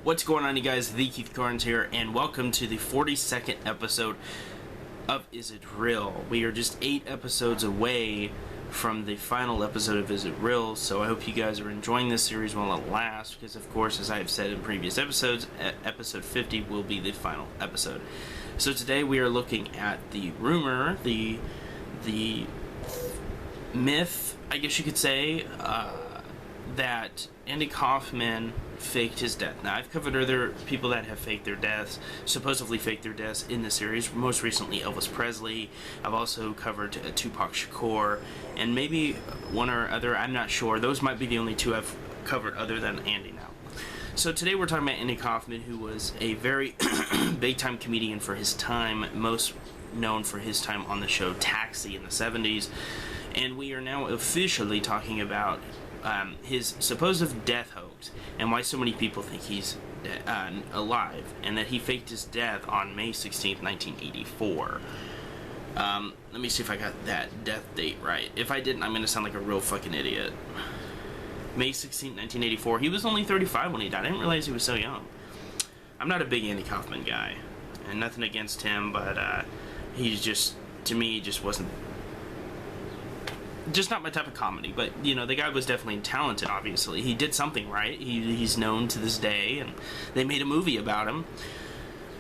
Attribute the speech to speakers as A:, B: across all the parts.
A: What's going on, you guys? The Keith Carnes here, and welcome to the 42nd episode of Is It Real? We are just 8 episodes away from the final episode of Is It Real, so I hope you guys are enjoying this series while it lasts, because of course, as I have said in previous episodes, episode 50 will be the final episode. So today we are looking at the rumor, the myth, I guess you could say, that Andy Kaufman faked his death. Now, I've covered other people that have faked their deaths, supposedly faked their deaths in the series, most recently Elvis Presley. I've also covered Tupac Shakur, and maybe one or other, I'm not sure. Those might be the only two I've covered other than Andy now. So today we're talking about Andy Kaufman, who was a very big-time comedian for his time, most known for his time on the show Taxi in the 70s, and we are now officially talking about his supposed death hoax and why so many people think he's alive, and that he faked his death on May 16th, 1984. Let me see if I got that death date right. If I didn't, I'm going to sound like a real fucking idiot. May 16th, 1984. He was only 35 when he died. I didn't realize he was so young. I'm not a big Andy Kaufman guy, and nothing against him, but he's just, to me, just wasn't just not my type of comedy. But, you know, the guy was definitely talented, obviously. He did something right. He's known to this day, and they made a movie about him.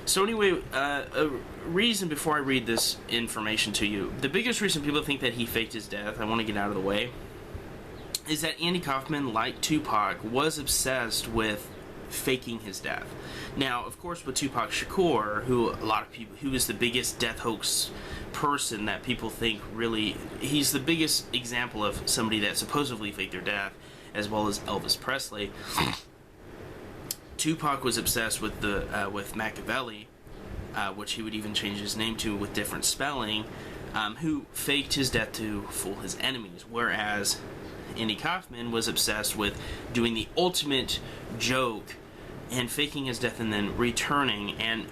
A: So anyway, a reason before I read this information to you, the biggest reason people think that he faked his death, I want to get out of the way, is that Andy Kaufman, like Tupac, was obsessed with faking his death. Now, of course, with Tupac Shakur, who a lot of people, who is the biggest death hoax person that people think really, he's the biggest example of somebody that supposedly faked their death, as well as Elvis Presley. Tupac was obsessed with with Machiavelli, which he would even change his name to with different spelling, who faked his death to fool his enemies, whereas Andy Kaufman was obsessed with doing the ultimate joke and faking his death and then returning, and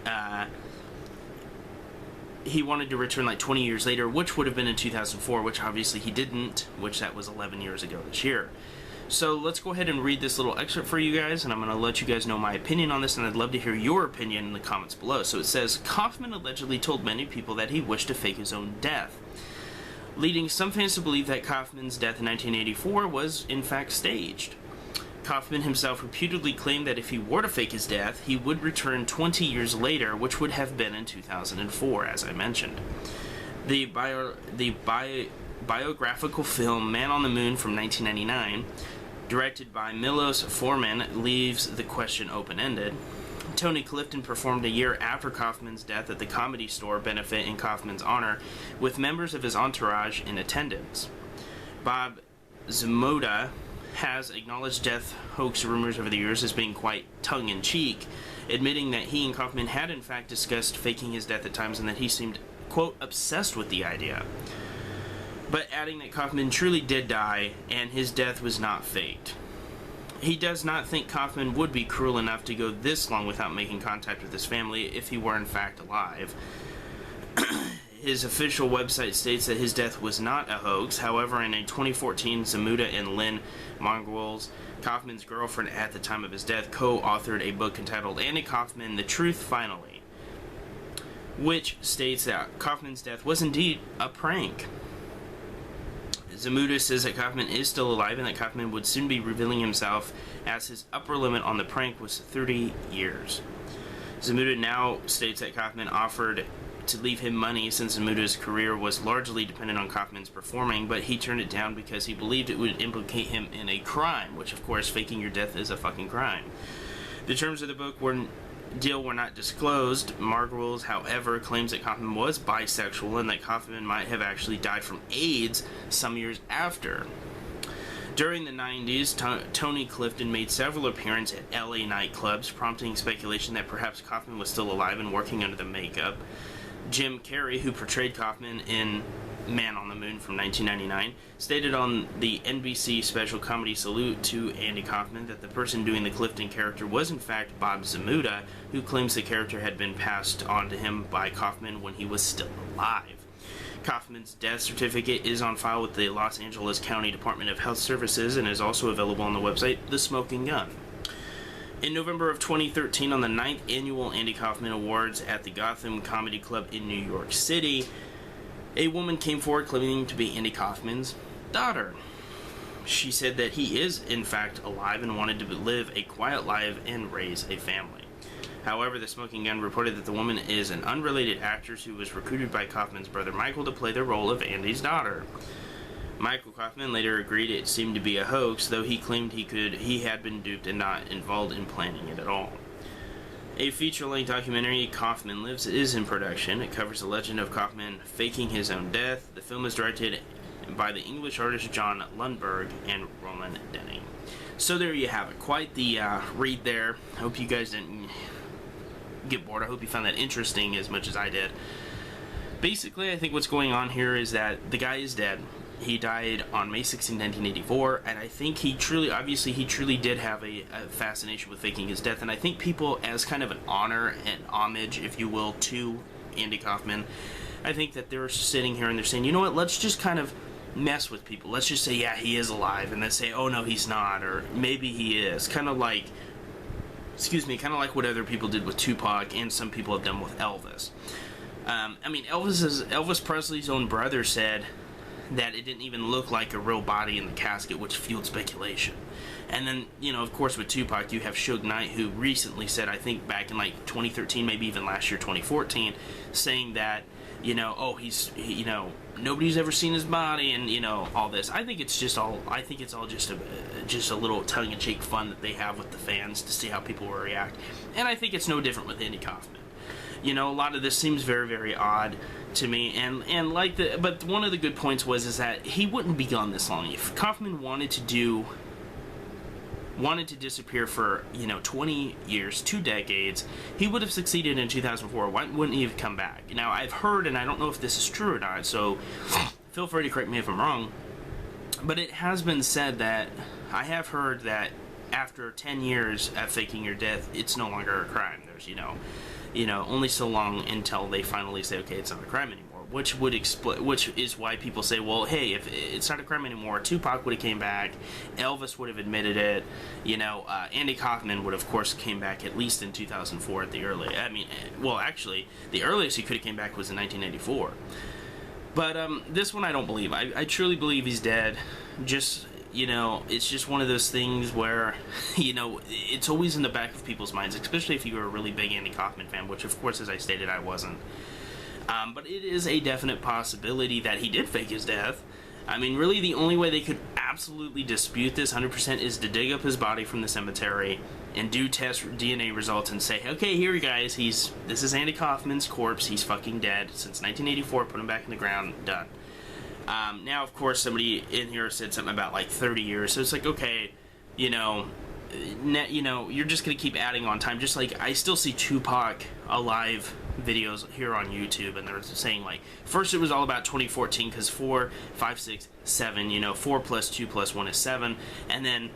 A: he wanted to return like 20 years later, which would have been in 2004, which obviously he didn't, which that was 11 years ago this year. So let's go ahead and read this little excerpt for you guys, and I'm going to let you guys know my opinion on this, and I'd love to hear your opinion in the comments below. So it says, Kaufman allegedly told many people that he wished to fake his own death, leading some fans to believe that Kaufman's death in 1984 was in fact staged. Kaufman himself reputedly claimed that if he were to fake his death, he would return 20 years later, which would have been in 2004, as I mentioned. The biographical film Man on the Moon from 1999, directed by Milos Forman, leaves the question open-ended. Tony Clifton performed a year after Kaufman's death at the Comedy Store benefit in Kaufman's honor, with members of his entourage in attendance. Bob Zmuda has acknowledged death hoax rumors over the years as being quite tongue-in-cheek, admitting that he and Kaufman had in fact discussed faking his death at times and that he seemed, quote, obsessed with the idea, but adding that Kaufman truly did die and his death was not faked. He does not think Kaufman would be cruel enough to go this long without making contact with his family if he were in fact alive. His official website states that his death was not a hoax. However, in a 2014, Zmuda and Lynn Mongrels, Kaufman's girlfriend at the time of his death, co-authored a book entitled Andy Kaufman, The Truth Finally, which states that Kaufman's death was indeed a prank. Zmuda says that Kaufman is still alive and that Kaufman would soon be revealing himself, as his upper limit on the prank was 30 years. Zmuda now states that Kaufman offered to leave him money since Zmuda's career was largely dependent on Kaufman's performing, but he turned it down because he believed it would implicate him in a crime, which of course faking your death is a fucking crime. The terms of the book were not disclosed. Margulies, however, claims that Kaufman was bisexual and that Kaufman might have actually died from AIDS some years after. During the 90s, Tony Clifton made several appearances at LA nightclubs, prompting speculation that perhaps Kaufman was still alive and working under the makeup. Jim Carrey, who portrayed Kaufman in Man on the Moon from 1999, stated on the NBC special comedy Salute to Andy Kaufman that the person doing the Clifton character was in fact Bob Zmuda, who claims the character had been passed on to him by Kaufman when he was still alive. Kaufman's death certificate is on file with the Los Angeles County Department of Health Services and is also available on the website The Smoking Gun. In November of 2013, on the 9th annual Andy Kaufman Awards at the Gotham Comedy Club in New York City, a woman came forward claiming to be Andy Kaufman's daughter. She said that he is, in fact, alive and wanted to live a quiet life and raise a family. However, the Smoking Gun reported that the woman is an unrelated actress who was recruited by Kaufman's brother Michael to play the role of Andy's daughter. Michael Kaufman later agreed it seemed to be a hoax, though he claimed he had been duped and not involved in planning it at all. A feature-length documentary, Kaufman Lives, is in production. It covers the legend of Kaufman faking his own death. The film is directed by the English artist John Lundberg and Roland Denning. So there you have it. Quite the read there. I hope you guys didn't get bored. I hope you found that interesting as much as I did. Basically, I think what's going on here is that the guy is dead. He died on May 16, 1984, and I think he truly did have a fascination with faking his death, and I think people, as kind of an honor and homage, if you will, to Andy Kaufman, I think that they're sitting here and they're saying, you know what, let's just kind of mess with people. Let's just say, yeah, he is alive, and then say, oh, no, he's not, or maybe he is. Kind of like what other people did with Tupac, and some people have done with Elvis. Elvis Presley's own brother said that it didn't even look like a real body in the casket, which fueled speculation. And then, of course, with Tupac, you have Suge Knight, who recently said, I think back in like 2013, maybe even last year, 2014, saying that, nobody's ever seen his body, and all this. I think it's all just a little tongue-in-cheek fun that they have with the fans to see how people will react. And I think it's no different with Andy Kaufman. A lot of this seems very, very odd to me, but one of the good points is that he wouldn't be gone this long. If Kaufman wanted to disappear for 20 years, 2 decades, he would have succeeded in 2004. Why wouldn't he have come back? Now, I've heard, and I don't know if this is true or not, so feel free to correct me if I'm wrong, but it has been said that I have heard that after 10 years of faking your death, it's no longer a crime. There's only so long until they finally say, okay, it's not a crime anymore, which is why people say, well, hey, if it's not a crime anymore, Tupac would have came back, Elvis would have admitted it, Andy Kaufman would, of course, came back at least in 2004 at the earliest. Actually, the earliest he could have came back was in 1984. But this one I don't believe. I truly believe he's dead. It's just one of those things where, it's always in the back of people's minds, especially if you were a really big Andy Kaufman fan, which, of course, as I stated, I wasn't. But it is a definite possibility that he did fake his death. Really, the only way they could absolutely dispute this 100% is to dig up his body from the cemetery and do test DNA results and say, okay, here, guys, this is Andy Kaufman's corpse. He's fucking dead since 1984. Put him back in the ground. Done. Now, of course, somebody in here said something about, 30 years, so it's like, okay, you're just going to keep adding on time, just like I still see Tupac alive videos here on YouTube, and they're saying, first it was all about 2014, because 4, 5, 6, 7, 4 plus 2 plus 1 is 7, and then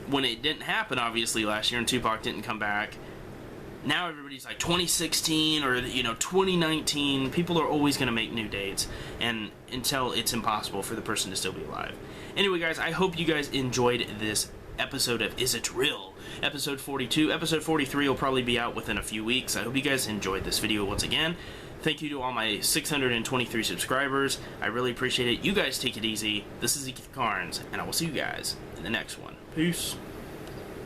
A: when it didn't happen, obviously, last year, and Tupac didn't come back, now everybody's like 2016 or 2019. People are always going to make new dates, and until it's impossible for the person to still be alive. Anyway, guys, I hope you guys enjoyed this episode of Is It Real? Episode 42. Episode 43 will probably be out within a few weeks. I hope you guys enjoyed this video once again. Thank you to all my 623 subscribers. I really appreciate it. You guys take it easy. This is Keith Carnes, and I will see you guys in the next one. Peace.